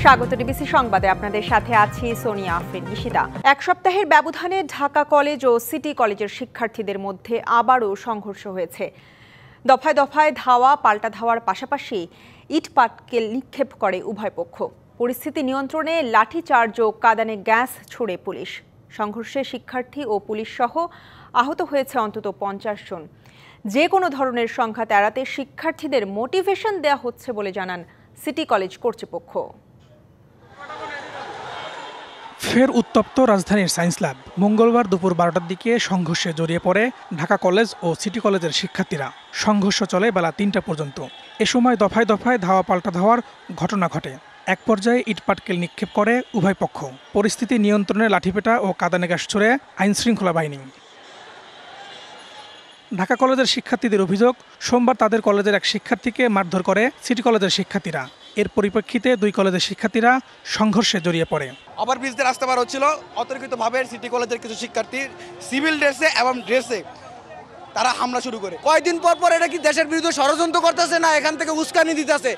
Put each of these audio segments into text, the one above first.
স্বাগত ডিবিসি সংবাদে আপনাদের সাথে আছি সোনিয়া আফরিন নিশিতা। এক সপ্তাহের ব্যবধানে ঢাকা কলেজ ও সিটি কলেজের শিক্ষার্থীদের মধ্যে আবারও সংঘর্ষ হয়েছে। দফায় দফায় ধাওয়া পাল্টা ধাওয়ার পাশাপাশি ইট পাটকেল নিক্ষেপ করে উভয় পক্ষ। পরিস্থিতি নিয়ন্ত্রণে লাঠিচার্জ ও কাঁদানে গ্যাস ছুড়ে পুলিশ। সংঘর্ষে শিক্ষার্থী ও পুলিশ সহ আহত হয়েছে অন্তত 50 জন। যে কোনো ধরনের সংঘাত এড়াতে শিক্ষার্থীদের মোটিভেশন দেওয়া হচ্ছে বলে জানান সিটি কলেজ কর্তৃপক্ষ। ফের উত্তপ্ত রাজধানীর সায়েন্স ল্যাব। মঙ্গলবার দুপুর 12টার দিকে সংঘর্ষে জড়িয়ে পড়ে ঢাকা কলেজ ও সিটি কলেজের শিক্ষার্থীরা। সংঘর্ষ চলে বেলা 3টা পর্যন্ত। এ সময় দফায় দফায় ধাওয়া পাল্টা ধাওয়ার ঘটনা ঘটে। এক পর্যায়ে ইটপাটকেল নিক্ষেপ করে উভয় পক্ষ। পরিস্থিতি নিয়ন্ত্রণে লাঠিপেটা ও কাঁদানে গ্যাস ছুড়ে আইনশৃঙ্খলা বাহিনী। ঢাকা কলেজের শিক্ষার্থীদের অভিযোগ, সোমবার তাদের কলেজের এক শিক্ষার্থীকে মারধর করে সিটি কলেজের শিক্ষার্থীরা। এর পরিপ্রেক্ষিতে দুই কলেজের শিক্ষার্থীরা সংঘর্ষে জড়িয়ে পড়ে। ওভারব্রিজ দিয়ে রাস্তা পার হচ্ছিল, অতর্কিতভাবে সিটি কলেজের কিছু শিক্ষার্থী সিভিল ড্রেসে এবং ড্রেসে তারা হামলা শুরু করে। কয়েকদিন পর পর এটা কি দেশের বিরুদ্ধে ষড়যন্ত্র করতেছে না এখান থেকে উস্কানি দিতেছে,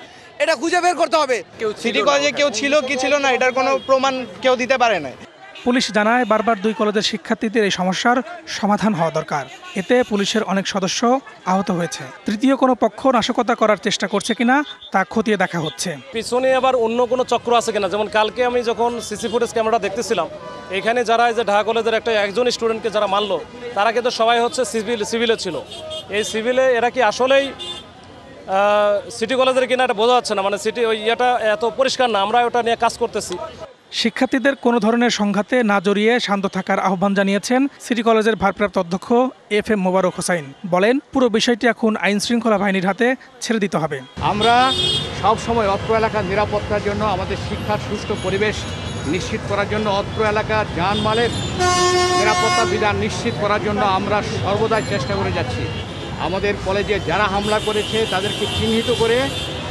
এটা খুঁজে বের করতে হবে। সিটি কলেজে কেউ ছিল কি ছিল না এটার কোনো প্রমাণ কেউ দিতে পারে না। পুলিশ জানায়, বারবার দুই কলেজের শিক্ষার্থীদের এই সমস্যার সমাধান হওয়া দরকার। এতে পুলিশের অনেক সদস্য আহত হয়েছে। তৃতীয় কোনো পক্ষ নাশকতা করার চেষ্টা করছে কিনা তা খতিয়ে দেখা হচ্ছে। পিছনে আবার অন্য কোনো চক্র আছে কিনা, যেমন কালকে আমি যখন সিসি ফুটেজ ক্যামেরা দেখতেছিলাম, এখানে যারা এই যে ঢাকা কলেজের একজন স্টুডেন্টকে যারা মারলো তারা কিন্তু সবাই হচ্ছে সিভিলে ছিল। এই সিভিলে এরা কি আসলেই সিটি কলেজের কিনা এটা বোঝা যাচ্ছে না, মানে সিটি ওই ইয়েটা এত পরিষ্কার না। আমরা ওটা নিয়ে কাজ করতেছি। শিক্ষার্থীদের কোনো ধরনের সংঘাতে না জড়িয়ে শান্ত থাকার আহ্বান জানিয়েছেন সিটি কলেজের ভারপ্রাপ্ত অধ্যক্ষ FM মোবারক হোসাইন। বলেন, পুরো বিষয়টি এখন আইন শৃঙ্খলা বাহিনীর হাতে ছেড়ে দিতে হবে। আমরা সব সময় অত্র এলাকার নিরাপত্তার জন্য, আমাদের শিক্ষার সুষ্ঠু পরিবেশ নিশ্চিত করার জন্য, অত্র এলাকার যানমালের নিরাপত্তা বিধান নিশ্চিত করার জন্য আমরা সর্বদাই চেষ্টা করে যাচ্ছি। আমাদের কলেজে যারা হামলা করেছে তাদেরকে চিহ্নিত করে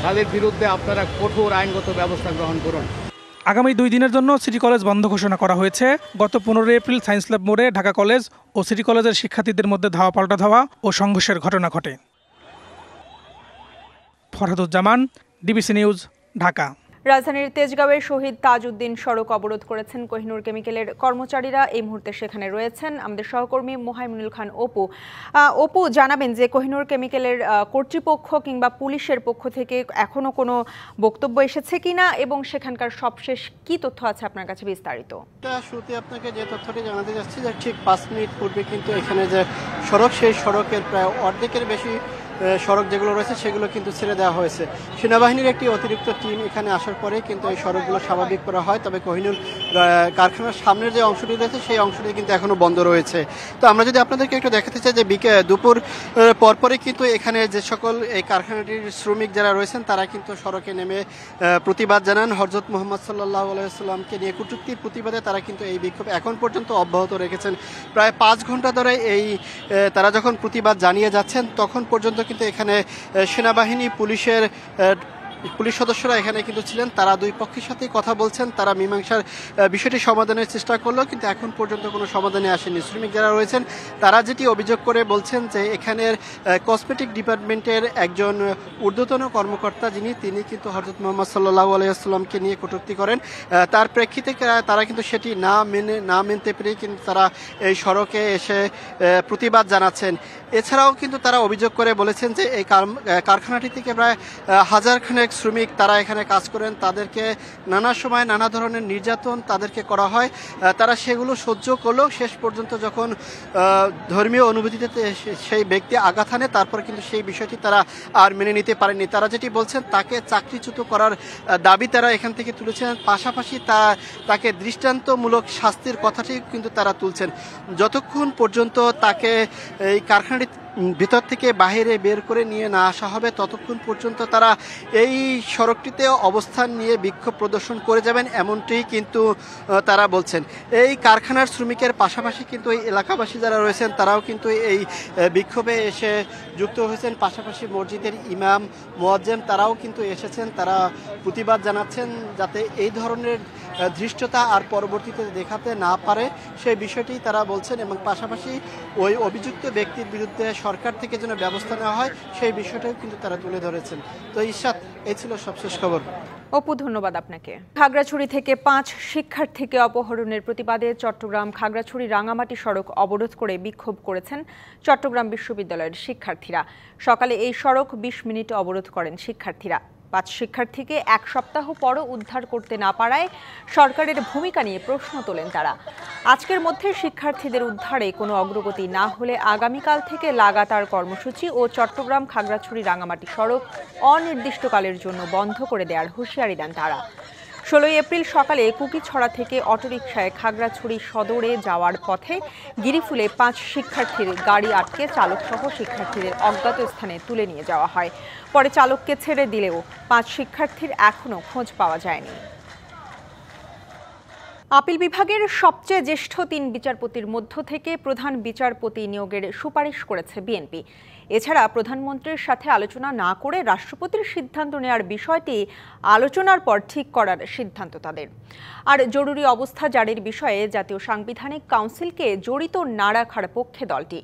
তাদের বিরুদ্ধে আপনারা কঠোর আইনগত ব্যবস্থা গ্রহণ করুন। আগামী 2 দিনের জন্য সিটি কলেজ বন্ধ ঘোষণা করা হয়েছে। গত 15 এপ্রিল সায়েন্স ল্যাব মোড়ে ঢাকা কলেজ ও সিটি কলেজের শিক্ষার্থীদের মধ্যে ধাওয়া পাল্টা ধাওয়া ও সংঘর্ষের ঘটনা ঘটে। Farhaduzzaman, DBC news, Dhaka. রাজধানীর তেজগাঁওয়ের শহীদ তাজউদ্দিন সড়ক অবরোধ করেছেন কোহিনুর কেমিক্যালের কর্মচারীরা। এই মুহূর্তে সেখানে রয়েছেন আমাদের সহকর্মী মোহাইমুনুল খান অপু। জানাবেন যে কোহিনুর কেমিক্যালের কর্তৃপক্ষ কিংবা পুলিশের পক্ষ থেকে এখনো কোনো বক্তব্য এসেছে কিনা এবং সেখানকার সবশেষ কি তথ্য আছে আপনার কাছে বিস্তারিত? শুরুতে আপনাকে যে তথ্যটি জানাতে যাচ্ছি যে ঠিক 5 মিনিট পূর্বে কিন্তু এখানে যে সড়ক, সেই সড়কের প্রায় অর্ধেকের বেশি সড়ক যেগুলো রয়েছে সেগুলো কিন্তু ছেড়ে দেওয়া হয়েছে। সেনাবাহিনীর একটি অতিরিক্ত টিম এখানে আসার পরে কিন্তু এই সড়কগুলো স্বাভাবিক করা হয়। তবে কোহিনুর কারখানার সামনের যে অংশটি রয়েছে সেই অংশটি কিন্তু এখনো বন্ধ রয়েছে। তো আমরা যদি আপনাদেরকে একটু দেখাতে চাই যে দুপুর পরপরে কিন্তু এখানে যে সকল এই কারখানাটির শ্রমিক যারা রয়েছেন তারা কিন্তু সড়কে নেমে প্রতিবাদ জানান। হযরত মুহাম্মদ সাল্লাল্লাহু আলাইহি ওয়াসাল্লামকে নিয়ে কটূক্তির প্রতিবাদে তারা কিন্তু এই বিক্ষোভ এখন পর্যন্ত অব্যাহত রেখেছেন। প্রায় 5 ঘন্টা ধরে তারা যখন প্রতিবাদ জানিয়ে যাচ্ছেন তখন পর্যন্ত কিন্তু এখানে সেনাবাহিনী, পুলিশ সদস্যরা এখানে কিন্তু ছিলেন। তারা দুই পক্ষের সাথে কথা বলছেন, তারা মীমাংসার বিষয়টি সমাধানের চেষ্টা করলো, কিন্তু এখন পর্যন্ত কোনো সমাধানে আসেনি। শ্রমিক যারা রয়েছেন তারা যেটি অভিযোগ করে বলছেন যে এখানের কসমেটিক ডিপার্টমেন্টের একজন ঊর্ধ্বতন কর্মকর্তা তিনি কিন্তু হযরত মুহাম্মদ সাল্লাল্লাহু আলাইহি ওয়াসাল্লামকে নিয়ে কটূক্তি করেন। তার প্রেক্ষিতে তারা কিন্তু সেটি না মেনতে পেরে কিন্তু তারা এই সড়কে এসে প্রতিবাদ জানাচ্ছেন। এছাড়াও কিন্তু তারা অভিযোগ করে বলেছেন যে এই কারখানাটি থেকে প্রায় 1000 খানেক শ্রমিক তারা এখানে কাজ করেন, তাদেরকে নানা সময় নানা ধরনের নির্যাতন তাদেরকে করা হয়। তারা সেগুলো সহ্য করলেও শেষ পর্যন্ত যখন ধর্মীয় অনুভূতিতে সেই ব্যক্তি আঘাত হানে তারপর কিন্তু সেই বিষয়টি তারা আর মেনে নিতে পারেনি। তারা যেটি বলছেন তাকে চাকরিচ্যুত করার দাবি তারা এখান থেকে তুলেছেন। পাশাপাশি তাকে দৃষ্টান্তমূলক শাস্তির কথাটি কিন্তু তারা তুলছেন। যতক্ষণ পর্যন্ত তাকে এই কারখানাটি ভিতর থেকে বাইরে বের করে নিয়ে না আসা হবে ততক্ষণ পর্যন্ত তারা এই সড়কটিতে অবস্থান নিয়ে বিক্ষোভ প্রদর্শন করে যাবেন, এমনটি কিন্তু তারা বলছেন। এই কারখানার শ্রমিকের পাশাপাশি কিন্তু এই এলাকাবাসী যারা রয়েছেন তারাও কিন্তু এই বিক্ষোভে এসে যুক্ত হয়েছেন। পাশাপাশি মসজিদের ইমাম, মুয়াজ্জিন তারাও কিন্তু এসেছেন, তারা প্রতিবাদ জানাচ্ছেন যাতে এই ধরনের ধৃষ্টতা আর পরবর্তীতে দেখাতে না পারে সেই বিষয়টি তারা বলছেন, এবং পাশাপাশি ওই অভিযুক্ত ব্যক্তির বিরুদ্ধে সরকার থেকে যেন ব্যবস্থা নেওয়া হয় সেই বিষয়টাও কিন্তু তারা তুলে ধরেছেন। তো ইরশাদ, এই ছিল সবশেষ খবর। অপু, ধন্যবাদ আপনাকে। খাগড়াছড়ি থেকে 5 শিক্ষার্থীকে অপহরণের প্রতিবাদে চট্টগ্রাম খাগড়াছড়ি রাঙামাটি সড়ক অবরোধ করে বিক্ষোভ করেছেন চট্টগ্রাম বিশ্ববিদ্যালয়ের শিক্ষার্থীরা। সকালে এই সড়ক 20 মিনিট অবরোধ করেন শিক্ষার্থীরা। 5 শিক্ষার্থীকে 1 সপ্তাহ পরও উদ্ধার করতে না পারায় সরকারের ভূমিকা নিয়ে প্রশ্ন তোলেন তারা। আজকের মধ্যে শিক্ষার্থীদের উদ্ধারে কোনো অগ্রগতি না হলে আগামীকাল থেকে লাগাতার কর্মসূচি ও চট্টগ্রাম খাগড়াছড়ি রাঙামাটি সড়ক অনির্দিষ্টকালের জন্য বন্ধ করে দেওয়ার হুঁশিয়ারি দেন তারা। 16 এপ্রিল সকালে কুকিছড়া থেকে অটোরিকশায় খাগড়াছড়ি সদরে যাওয়ার পথে গিরিফুলে 5 শিক্ষার্থীর গাড়ি আটকে চালকসহ শিক্ষার্থীদের অজ্ঞাত স্থানে তুলে নিয়ে যাওয়া হয়। পরে চালককে ছেড়ে দিলেও 5 শিক্ষার্থীর এখনও খোঁজ পাওয়া যায়নি। আপিল বিভাগের সবচেয়ে জ্যেষ্ঠ 3 বিচারপতির মধ্য থেকে প্রধান বিচারপতি নিয়োগের সুপারিশ করেছে বিএনপি। এছাড়া প্রধানমন্ত্রীর সাথে আলোচনা না করে রাষ্ট্রপতির সিদ্ধান্ত নেওয়ার বিষয়টি আলোচনার পর ঠিক করার সিদ্ধান্ত তাদের। আর জরুরি অবস্থা জারির বিষয়ে জাতীয় সাংবিধানিক কাউন্সিলকে জড়িত না রাখার পক্ষে দলটি।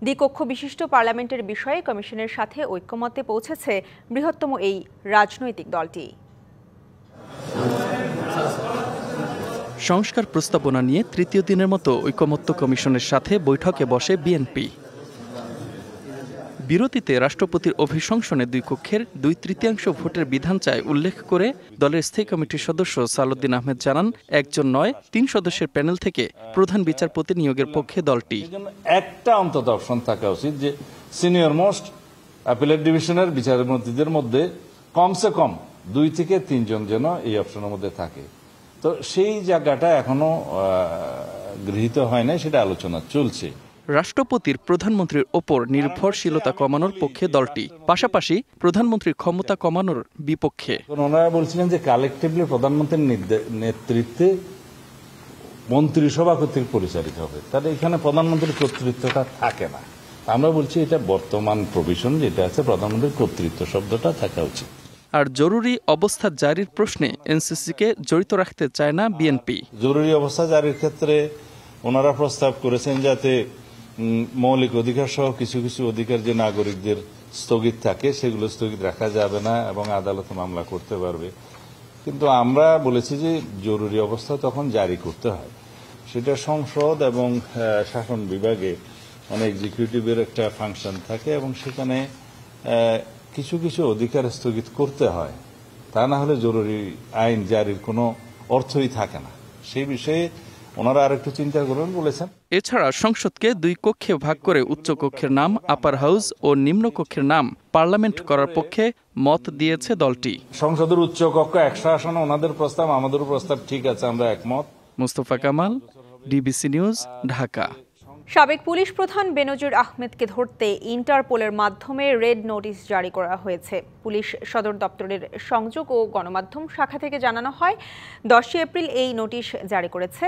দ্বিকক্ষ বিশিষ্ট পার্লামেন্টের বিষয়ে কমিশনের সাথে ঐক্যমত্যে পৌঁছেছে বৃহত্তম এই রাজনৈতিক দলটি। সংস্কার প্রস্তাবনা নিয়ে তৃতীয় দিনের মতো ঐকমত্য কমিশনের সাথে বৈঠকে বসে বিএনপি। বিরতিতে রাষ্ট্রপতির অভিশংসনে 2 কক্ষের 2/3 ভোটের বিধান চায় উল্লেখ করে দলের স্থায়ী কমিটির সদস্য সালাউদ্দিন আহমেদ জানান, 1 নয় 3 সদস্যের প্যানেল থেকে প্রধান বিচারপতি নিয়োগের পক্ষে দলটি। একটা অন্তত অপশন থাকা উচিত যে সিনিয়র মোস্ট অ্যাপিলেট ডিভিশনের বিচারপতিদের মধ্যে কমসে কম 2 থেকে 3 জন যেন এই অপশনের মধ্যে থাকে। তো সেই জায়গাটা এখনো গৃহীত হয় নাই, সেটা আলোচনা চলছে। রাষ্ট্রপতির প্রধানমন্ত্রীর ওপর নির্ভরশীলতা কমানোর পক্ষে দলটি, পাশাপাশি প্রধানমন্ত্রীর ক্ষমতা কমানোর বিপক্ষে। ওনারা বলছিলেন যে কালেকটিভলি প্রধানমন্ত্রীর নেতৃত্বে মন্ত্রিসভা কর্তৃক পরিচালিত হবে, তাহলে এখানে প্রধানমন্ত্রীর কর্তৃত্বটা থাকে না। আমরা বলছি এটা বর্তমান প্রভিশন যেটা আছে, প্রধানমন্ত্রীর কর্তৃত্ব শব্দটা থাকা উচিত। আর জরুরি অবস্থা জারির প্রশ্নে এনসিসিকে জড়িত রাখতে চায় না বিএনপি। জরুরি অবস্থা জারির ক্ষেত্রে ওনারা প্রস্তাব করেছেন যাতে মৌলিক অধিকার সহ কিছু কিছু অধিকার যে নাগরিকদের স্থগিত থাকে সেগুলো স্থগিত রাখা যাবে না এবং আদালতে মামলা করতে পারবে। কিন্তু আমরা বলেছি যে জরুরি অবস্থা তখন জারি করতে হয়, সেটা সংসদ এবং শাসন বিভাগে এক্সিকিউটিভের একটা ফাংশন থাকে এবং সেখানে কিছু কিছু অধিকার স্থগিত করতে হয়, তা না হলে জরুরি আইন জারির কোনো অর্থই থাকে না। সেই বিষয়ে ওনারা আরেকটু চিন্তা করবেন বলেছেন। এছাড়া সংসদকে 2 কক্ষে ভাগ করে উচ্চ কক্ষের নাম আপার হাউস ও নিম্ন কক্ষের নাম পার্লামেন্ট করার পক্ষে মত দিয়েছে দলটি। সংসদের উচ্চ কক্ষ 100 আসনে ওনাদের প্রস্তাব, আমাদেরও প্রস্তাব ঠিক আছে, আমরা একমত। Mustafa Kamal, DBC news, Dhaka. সাবেক পুলিশ প্রধান বেনজির আহমেদকে ধরতে ইন্টারপোলের মাধ্যমে রেড নোটিশ জারি করা হয়েছে। পুলিশ সদর দপ্তরের সংযোগ ও গণমাধ্যম শাখা থেকে জানানো হয়, 10 এপ্রিল এই নোটিশ জারি করেছে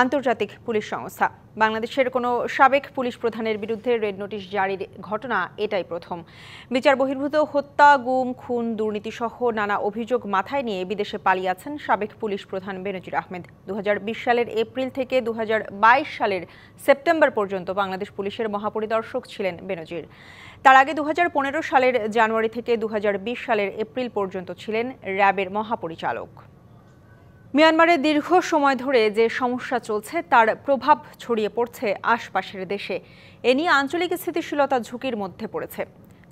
আন্তর্জাতিক পুলিশ সংস্থা। বাংলাদেশের কোনো সাবেক পুলিশ প্রধানের বিরুদ্ধে রেড নোটিশ জারির ঘটনা এটাই প্রথম। বিচার বহির্ভূত হত্যা, গুম, খুন, দুর্নীতিসহ নানা অভিযোগ মাথায় নিয়ে বিদেশে পালিয়ে আছেন সাবেক পুলিশ প্রধান বেনজির আহমেদ। 2020 সালের এপ্রিল থেকে 2022 সালের সেপ্টেম্বর পর্যন্ত বাংলাদেশ পুলিশের মহাপরিদর্শক ছিলেন বেনজির। তার আগে 2015 সালের জানুয়ারি থেকে 2020 সালের এপ্রিল পর্যন্ত ছিলেন র্যাবের মহাপরিচালক। মিয়ানমারে দীর্ঘ সময় ধরে যে সমস্যা চলছে তার প্রভাব ছড়িয়ে পড়ছে আশপাশের দেশে। এ নিয়ে আঞ্চলিক স্থিতিশীলতা ঝুঁকির মধ্যে পড়েছে।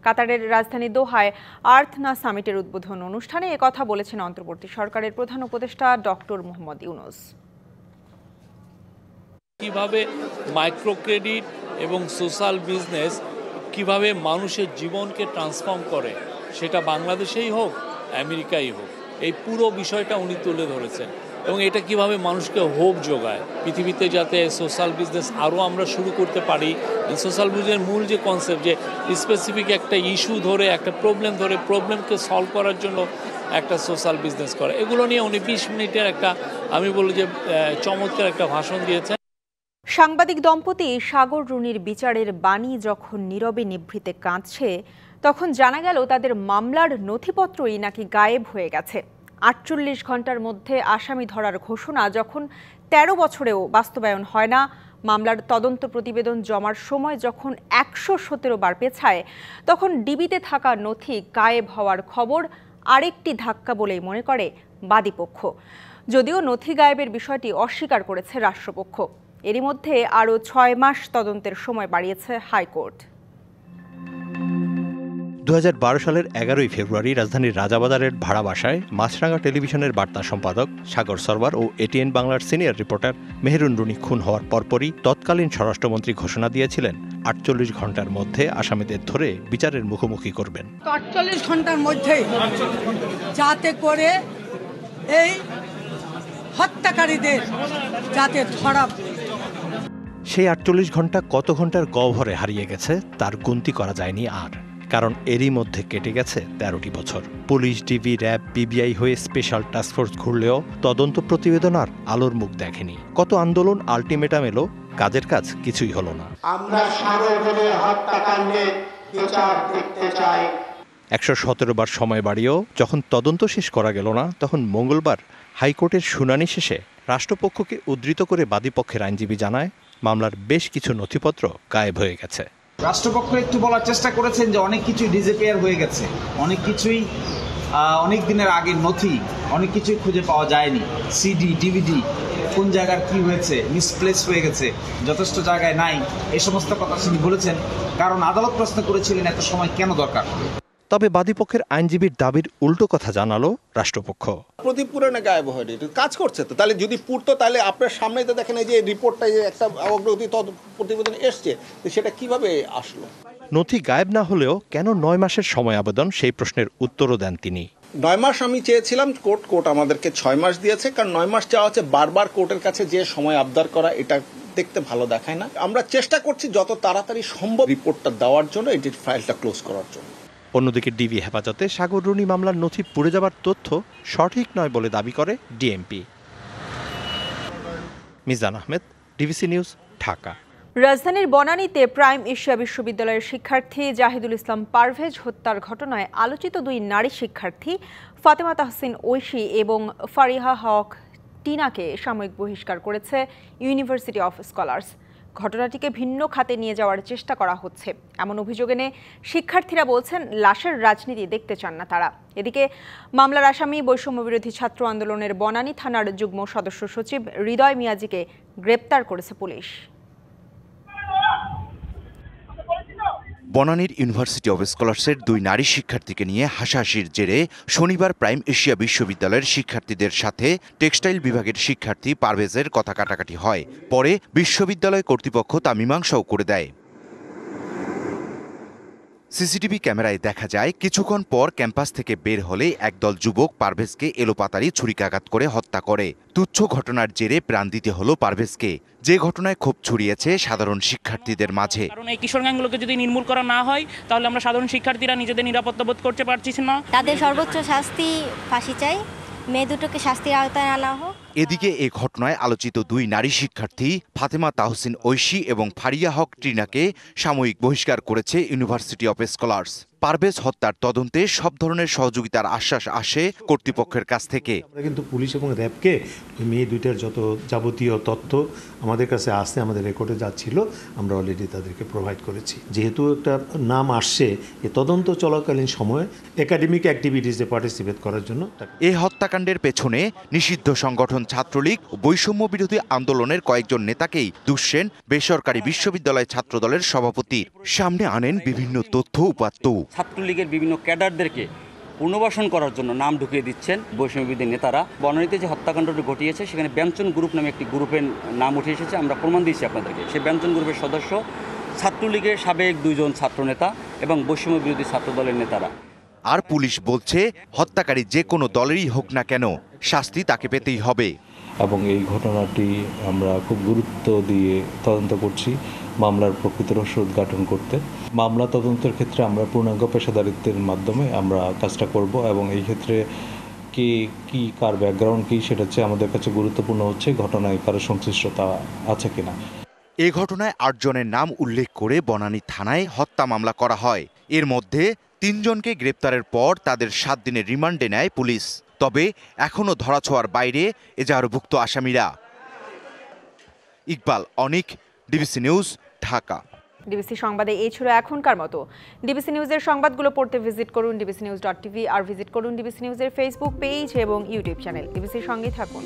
কাতারের রাজধানী দোহায় আর্থ না সামিটের উদ্বোধন অনুষ্ঠানে একথা বলেছেন অন্তর্বর্তী সরকারের প্রধান উপদেষ্টা ডক্টর মোহাম্মদ ইউনূস। কিভাবে মাইক্রো ক্রেডিট এবং সোশ্যাল বিজনেস কিভাবে মানুষের জীবনকে ট্রান্সফর্ম করে, সেটা বাংলাদেশেই হোক আমেরিকাই হোক, এই পুরো বিষয়টা উনি তুলে ধরেছেন এবং এটা কিভাবে মানুষকে হোপ যোগায় পৃথিবীতে, যাতে সোশ্যাল বিজনেস আরও আমরা শুরু করতে পারি। সোশ্যাল বিজনেসের মূল যে কনসেপ্ট, যে স্পেসিফিক একটা ইস্যু ধরে, একটা প্রবলেম ধরে, প্রবলেমকে সলভ করার জন্য একটা সোশ্যাল বিজনেস করে, এগুলো নিয়ে উনি 20 মিনিটের একটা, আমি বলি যে চমৎকার একটা ভাষণ দিয়েছেন। সাংবাদিক দম্পতি সাগর রুনির বিচারের বাণী যখন নীরবে নিভৃতে কাঁদছে, তখন জানা গেল তাদের মামলার নথিপত্রই নাকি গায়েব হয়ে গেছে। 48 ঘন্টার মধ্যে আসামি ধরার ঘোষণা যখন 13 বছরেও বাস্তবায়ন হয় না, মামলার তদন্ত প্রতিবেদন জমার সময় যখন 117 বার পেছায়, তখন ডিবিতে থাকা নথি গায়েব হওয়ার খবর আরেকটি ধাক্কা বলেই মনে করে বাদীপক্ষ। যদিও নথি গায়েবের বিষয়টি অস্বীকার করেছে রাষ্ট্রপক্ষ। এরই মধ্যে আরও 6 মাস তদন্তের সময় বাড়িয়েছে হাইকোর্ট। 2012 সালের 11 ফেব্রুয়ারি রাজধানীর রাজাবাজারের ভাড়া বাসায় মাছরাঙা টেলিভিশনের বার্তা সম্পাদক সাগর সরওয়ার ও এটিএন বাংলার সিনিয়র রিপোর্টার মেহেরুন রুনি খুন হওয়ার পরপরই তৎকালীন স্বরাষ্ট্রমন্ত্রী ঘোষণা দিয়েছিলেন 48 ঘন্টার মধ্যে আসামিদের ধরে বিচারের মুখোমুখি করবেন। 48 ঘন্টার মধ্যে যাতে করে এই হত্যাকারীদের যাতে ধরা। সেই 48 ঘন্টা কত ঘন্টার গহ্বরে হারিয়ে গেছে তার গুনতি করা যায়নি আর, কারণ এরই মধ্যে কেটে গেছে 13টি বছর। পুলিশ, ডিবি, র্যাব, পিবিআই হয়ে স্পেশাল টাস্কফোর্স ঘুরলেও তদন্ত প্রতিবেদন আর আলোর মুখ দেখেনি। কত আন্দোলন, আলটিমেটাম এলো, কাজের কাজ কিছুই হলো না। আমরা সাগরদের হত্যাকাণ্ডের বিচার দেখতে চাই। 117 বার সময় বাড়িয়েও যখন তদন্ত শেষ করা গেল না, তখন মঙ্গলবার হাইকোর্টের শুনানি শেষে রাষ্ট্রপক্ষকে উদ্ধৃত করে বাদীপক্ষের আইনজীবী জানায় মামলার বেশ কিছু নথিপত্র গায়েব হয়ে গেছে। রাষ্ট্রপক্ষ একটু বলার চেষ্টা করেছেন যে অনেক কিছুই ডিসঅ্যাপিয়ার হয়ে গেছে, অনেক কিছুই অনেক দিনের আগের নথি, অনেক কিছুই খুঁজে পাওয়া যায়নি। সিডি, ডিভিডি কোন জায়গার কি হয়েছে, মিসপ্লেস হয়ে গেছে, যথেষ্ট জায়গায় নাই, এই সমস্ত কথা তিনি বলেছেন। কারণ আদালত প্রশ্ন করেছিলেন এত সময় কেন দরকার। তবে বাদীপক্ষের আইনজীবীর দাবির উল্টো কথা জানালো রাষ্ট্রপক্ষ। প্রতিপুরনে গায়েব হয়নি, কাজ করছে তো। তাহলে যদি পুরতো তাহলে আপনার সামনেই তো দেখেন এই যে রিপোর্টটা একটা অগ্রগতি প্রতিবেদন এসছে, সেটা কিভাবে আসলো? নথি গায়েব না হলেও কেন 9 মাসের সময় আবেদন, সেই প্রশ্নের উত্তরও দেন তিনি। 9 মাস আমি চেয়েছিলাম, কোর্ট আমাদেরকে 6 মাস দিয়েছে। কারণ 9 মাস চাওয়া হচ্ছে বারবার কোর্টের কাছে যে সময় আবদার করা, এটা দেখতে ভালো দেখায় না। আমরা চেষ্টা করছি যত তাড়াতাড়ি সম্ভব রিপোর্টটা দেওয়ার জন্য, এটির ফাইলটা ক্লোজ করার জন্য। অন্যদিকে ডিবি হেফাজতে সাগর রুনি মামলার নথি পুড়ে যাবার তথ্য সঠিক নয় বলে দাবি করে DMP. Mizan Ahmed, DBC news, Dhaka. রাজধানীর বনানীতে প্রাইম এশিয়া বিশ্ববিদ্যালয়ের শিক্ষার্থী জাহিদুল ইসলাম পারভেজ হত্যার ঘটনায় আলোচিত 2 নারী শিক্ষার্থী ফাতেমা তাহসিন ঐশী এবং ফারিহা হক টিনাকে সাময়িক বহিষ্কার করেছে ইউনিভার্সিটি অফ স্কলার্স। ঘটনাটিকে ভিন্ন খাতে নিয়ে যাওয়ার চেষ্টা করা হচ্ছে, এমন অভিযোগ এনে শিক্ষার্থীরা বলছেন লাশের রাজনীতি দেখতে চান না তারা। এদিকে মামলার আসামি বৈষম্য বিরোধী ছাত্র আন্দোলনের বনানী থানার যুগ্ম সদস্য সচিব হৃদয় মিয়াজিকে গ্রেপ্তার করেছে পুলিশ। বনানীর ইউনিভার্সিটি অব স্কলার্সের 2 নারী শিক্ষার্থীকে নিয়ে হাসাহাসির জেরে শনিবার প্রাইম এশিয়া বিশ্ববিদ্যালয়ের শিক্ষার্থীদের সাথে টেক্সটাইল বিভাগের শিক্ষার্থী পারভেজের কথা কাটাকাটি হয়। পরে বিশ্ববিদ্যালয় কর্তৃপক্ষ তা মীমাংসাও করে দেয়। সিসিটিভি ক্যামেরায় দেখা যায় কিছুক্ষণ পর ক্যাম্পাস থেকে বের হলে একদল যুবক পারভেজকে এলোপাতাড়ি ছুরিকাঘাত করে হত্যা করে। তুচ্ছ ঘটনার জেরে প্রাণ দিতে হলো পারভেজকে, যে ঘটনায় ক্ষোভ ছড়িয়েছে সাধারণ শিক্ষার্থীদের মাঝে। কারণ এই কিশোর গ্যাংগুলোকে যদি নির্মূল করা না হয় তাহলে আমরা সাধারণ শিক্ষার্থীরা নিজেদের নিরাপত্তা বোধ করতে পারছি না। তাদের সর্বোচ্চ শাস্তি ফাঁসি চাই, মেয়ে দুটোকে শাস্তির আওতায় আনা হোক। এদিকে এই ঘটনায় আলোচিত 2 নারী শিক্ষার্থী ফাতেমা তাহসিন ঐশী এবং ফারিয়া হক টিনাকে সাময়িক বহিষ্কার করেছে ইউনিভার্সিটি অফ স্কলার্স। পারভেজ হত্যার তদন্তে সব ধরনের সহযোগিতার আশ্বাস আসে কর্তৃপক্ষের কাছ থেকে। আমরা কিন্তু পুলিশ এবং র্যাবকে মেয়ে দুইটার যত যাবতীয় তথ্য আমাদের কাছে আসছে, আমাদের রেকর্ডে যাচ্ছিল, আমরা অলরেডি তাদেরকে প্রোভাইড করেছি। যেহেতু একটা নাম আসছে, এই তদন্ত চলাকালীন সময়ে একাডেমিক অ্যাক্টিভিটিসে পার্টিসিপেট করার জন্য। এই হত্যাকাণ্ডের পেছনে নিষিদ্ধ সংগঠন ছাত্রলীগ ও বৈষম্য বিরোধী আন্দোলনের কয়েকজন নেতাকেই দুষছেন বেসরকারি বিশ্ববিদ্যালয় ছাত্রদলের সভাপতির। সামনে আনেন বিভিন্ন তথ্য উপাত্ত। ছাত্রলীগের বিভিন্ন ক্যাডারদেরকে পুনর্বাসন করার জন্য নাম ঢুকিয়ে দিচ্ছেন বৈষম্যবিরোধী নেতারা। বনানীতে যে হত্যাকাণ্ডটি ঘটিয়েছে সেখানে ব্যঞ্জন গ্রুপ নামে একটি গ্রুপের নাম উঠে এসেছে, আমরা প্রমাণ দিয়েছি আপনাদেরকে। সেই ব্যঞ্জন গ্রুপের সদস্য ছাত্রলীগের সাবেক 2 জন ছাত্রনেতা এবং বৈষম্য বিরোধী ছাত্রদলের নেতারা। আর পুলিশ বলছে হত্যাকারী যে কোনো দলেরই হোক না কেন, শাস্তি তাকে পেতেই হবে। এবং এই ঘটনাটি আমরা খুব গুরুত্ব দিয়ে তদন্ত করছি মামলার প্রকৃত রহস্য উদ্ঘাটন করতে। মামলা তদন্তের ক্ষেত্রে আমরা পূর্ণাঙ্গ পেশাদারিত্বের মাধ্যমে আমরা কাজটা করব এবং এই ক্ষেত্রে কে কি কার ব্যাকগ্রাউন্ড কী সেটা হচ্ছে আমাদের কাছে গুরুত্বপূর্ণ হচ্ছে ঘটনায় কারো সংশ্লিষ্টতা আছে কিনা। এ ঘটনায় 8 জনের নাম উল্লেখ করে বনানী থানায় হত্যা মামলা করা হয়। এর মধ্যে 3 জনকে গ্রেপ্তারের পর তাদের 7 দিনের রিমান্ডে নেয় পুলিশ। তবে এখনও ধরাছোঁয়ার বাইরে এজাহারভুক্ত আসামিরা। ইকবাল অনিক, ডিবিসি নিউজ, ঢাকা। ডিবিসি সংবাদে এই ছিল এখনকার মতো। ডিবিসি নিউজের সংবাদগুলো পড়তে ভিজিট করুন dbcnews.tv আর ভিজিট করুন ডিবিসি নিউজের ফেসবুক পেজ এবং ইউটিউব চ্যানেল। ডিবিসির সঙ্গেই থাকুন।